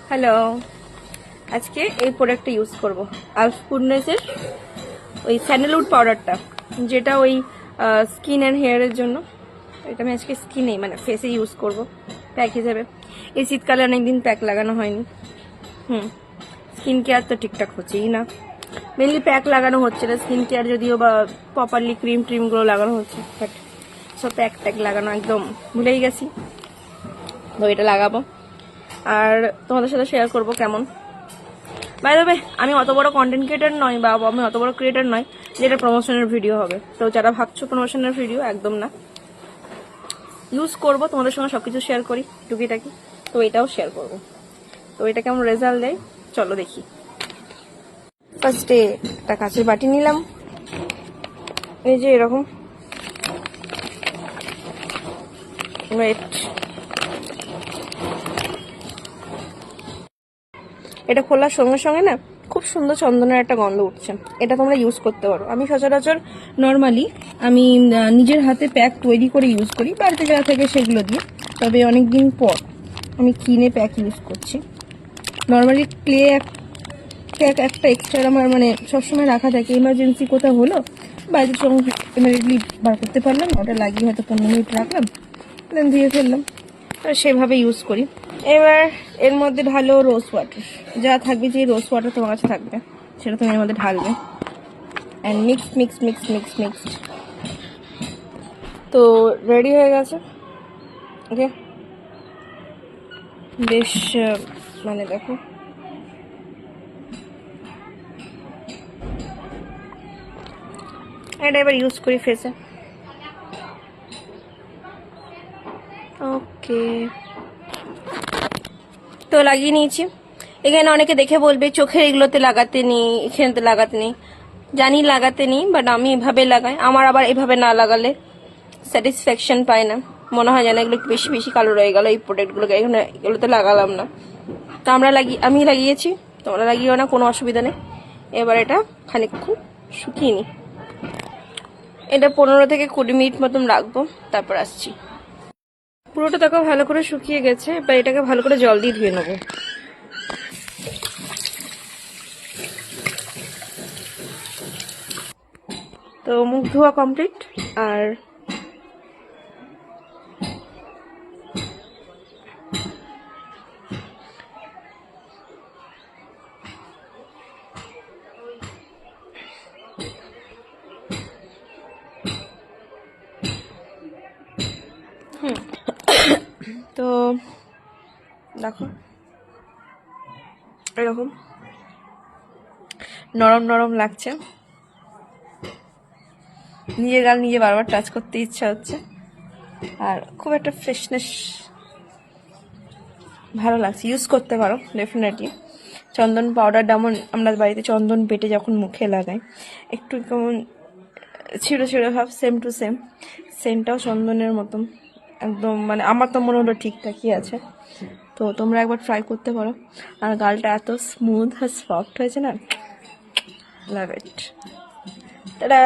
Hello, আজকে এই প্রোডাক্টটা ইউজ করব আলফ গুডনেসের ওই স্যান্ডেলউড পাউডারটা, যেটা ওই স্কিন অ্যান্ড হেয়ারের জন্য। এটা আমি আজকে স্কিনে মানে ফেসে ইউজ করব প্যাক হিসেবে। এই শীতকালে অনেকদিন প্যাক লাগানো হয়নি। স্কিন কেয়ার তো ঠিকঠাক হচ্ছেই না, মেনলি প্যাক লাগানো হচ্ছে না। স্কিন কেয়ার যদিও বা প্রপারলি ক্রিমগুলো লাগানো হচ্ছে, বাট সব প্যাক লাগানো একদম ভুলেই গেছি। তো এটা লাগাবো আর তোমাদের সাথে শেয়ার করব কেমন। বাই দ্য ওয়ে, আমি অত বড় কন্টেন্ট ক্রিয়েটার নই, বা আমি অত বড় ক্রিয়েটার নই যেটা প্রমোশনের ভিডিও হবে। তো যারা ভাবছো প্রমোশনের ভিডিও, একদম না। ইউজ করব, তোমাদের সঙ্গে সবকিছু শেয়ার করি টুকিটাকি। তো এটাও শেয়ার করব। তো এটা কেমন রেজাল্ট দেয় চলো দেখি। ফার্স্টে একটা কাঁচের বাটি নিলাম, এই যে এরকম। এটা খোলার সঙ্গে সঙ্গে না খুব সুন্দর চন্দনের একটা গন্ধ উঠছে। এটা তোমরা ইউজ করতে পারো। আমি সচরাচর নর্মালি আমি নিজের হাতে প্যাক তৈরি করে ইউজ করি, বাড়িতে যা থেকে সেগুলো দিয়ে। তবে অনেকদিন পর আমি কিনে প্যাক ইউজ করছি। নর্মালি ক্লে প্যাক একটা এক্সট্রা আমার মানে সবসময় রাখা থাকে, ইমার্জেন্সি কোথাও হলো বাড়িতে সঙ্গে ইমিডিয়েটলি বার করতে পারলাম, ওটা লাগিয়ে হয়তো 15 মিনিট রাখলাম, দেন ধুয়ে ফেললাম। সেভাবে ইউজ করি। এবার এর মধ্যে ঢালো রোজ ওয়াটার, যা থাকবে, যে রোজ ওয়াটার তোমার কাছে থাকবে সেটা তুমি এর মধ্যে ঢালবে। And mix. তো রেডি হয়ে গেছে। ওকে, বেশ মানে দেখো, এটা এবার ইউজ করি ফেসে। ওকে, তো লাগিয়ে নিয়েছি। এখানে অনেকে দেখে বলবে চোখের এগুলোতে লাগাতে নেই, এখানেতে লাগাতে নেই। জানি লাগাতে নেই, বাট আমি এভাবে লাগাই। আমার আবার এভাবে না লাগালে স্যাটিসফ্যাকশন পায় না, মনে হয় যেন এগুলো একটু বেশি বেশি কালো রয়ে গেল এই প্রোডাক্টগুলোকে, এখানে এগুলোতে লাগালাম না। তো আমি লাগিয়েছি, তোমরা লাগিয়েও না, কোনো অসুবিধা নেই। এবার এটা খানিকক্ষণ শুকিয়ে নিই। এটা 15 থেকে 20 মিনিট মতন রাখবো, তারপর আসছি। পুরোটা দেখো ভালো করে শুকিয়ে গেছে। এবার এটাকে ভালো করে জল দিয়ে ধুয়ে নেবো। তো মুখ ধোয়া কমপ্লিট। আর তো দেখো এরকম নরম নরম লাগছে। নিজের গাল নিজে বারবার টাচ করতে ইচ্ছা হচ্ছে, আর খুব একটা ফ্রেশনেস ভালো লাগছে। ইউজ করতে পারো ডেফিনেটলি। চন্দন পাউডার যেমন আমরা বাড়িতে চন্দন বেটে যখন মুখে লাগাই, একটু কেমন ছিঁড়ো ছিঁড়ো ভাব, সেম টু সেম সেন্টটাও চন্দনের মতন একদম। মানে আমার তো মনে হলো ঠিকঠাকই আছে। তো তোমরা একবার ট্রাই করতে পারো। আর গালটা এত স্মুথ আর সফট হয়েছে না, লাভ ইট। টাটা।